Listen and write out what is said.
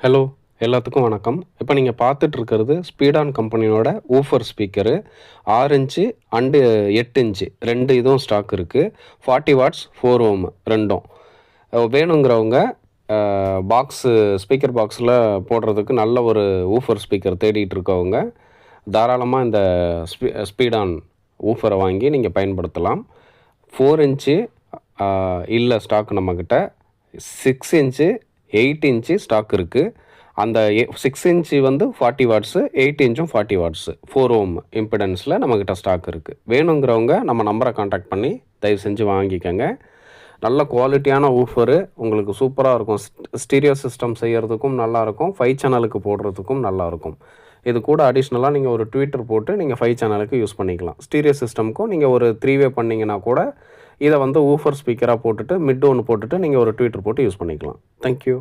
Hello, எல்லாத்துக்கும் வணக்கம். இப்போ நீங்கள் பார்த்துட்டு இருக்கிறது ஸ்பீடான் கம்பெனியோட woofer speaker. 6 inch and 8 inch 2 இதுவும் ஸ்டாக் இருக்குது. 40 வாட்ஸ் 4 ஓம் ரெண்டும். வேணுங்கிறவங்க பாக்ஸு ஸ்பீக்கர் பாக்ஸில் போடுறதுக்கு நல்ல ஒரு ஊஃபர் ஸ்பீக்கர் தேடிட்டு இருக்கவங்க தாராளமாக இந்த ஸ்பீடான் ஊஃபரை வாங்கி நீங்கள் பயன்படுத்தலாம். 4 இன்ச்சு இல்லை ஸ்டாக் நம்மக்கிட்ட. 6 இன்ச்சு 8 இன்ச்சு ஸ்டாக் இருக்குது. அந்த 6 இன்ச்சு வந்து 40 வாட்ஸு, 8 இன்ச்சும் 40 வாட்ஸு 4 ஓம் இம்பிடன்ஸில் நம்மக்கிட்ட ஸ்டாக் இருக்குது. வேணுங்கிறவங்க நம்ம நம்பரை கான்டாக்ட் பண்ணி தயவு செஞ்சு வாங்கிக்கோங்க. நல்ல குவாலிட்டியான ஊஃபரு, உங்களுக்கு சூப்பராக இருக்கும். ஸ்டீரியோ சிஸ்டம் செய்கிறதுக்கும் நல்லாயிருக்கும், 5 சேனலுக்கு போடுறதுக்கும் நல்லாயிருக்கும். இது கூட அடிஷ்னலாக நீங்கள் ஒரு ட்விட்டர் போட்டு நீங்கள் 5 சேனலுக்கு யூஸ் பண்ணிக்கலாம். ஸ்டீரியோ சிஸ்டம்க்கும் நீங்கள் ஒரு 3-வே பண்ணிங்கன்னா கூட இதை வந்து ஊஃபர் ஸ்பீக்கராக போட்டுட்டு மிட் ஒன்று போட்டுட்டு நீங்கள் ஒரு ட்விட்டர் போட்டு யூஸ் பண்ணிக்கலாம். தேங்க்யூ.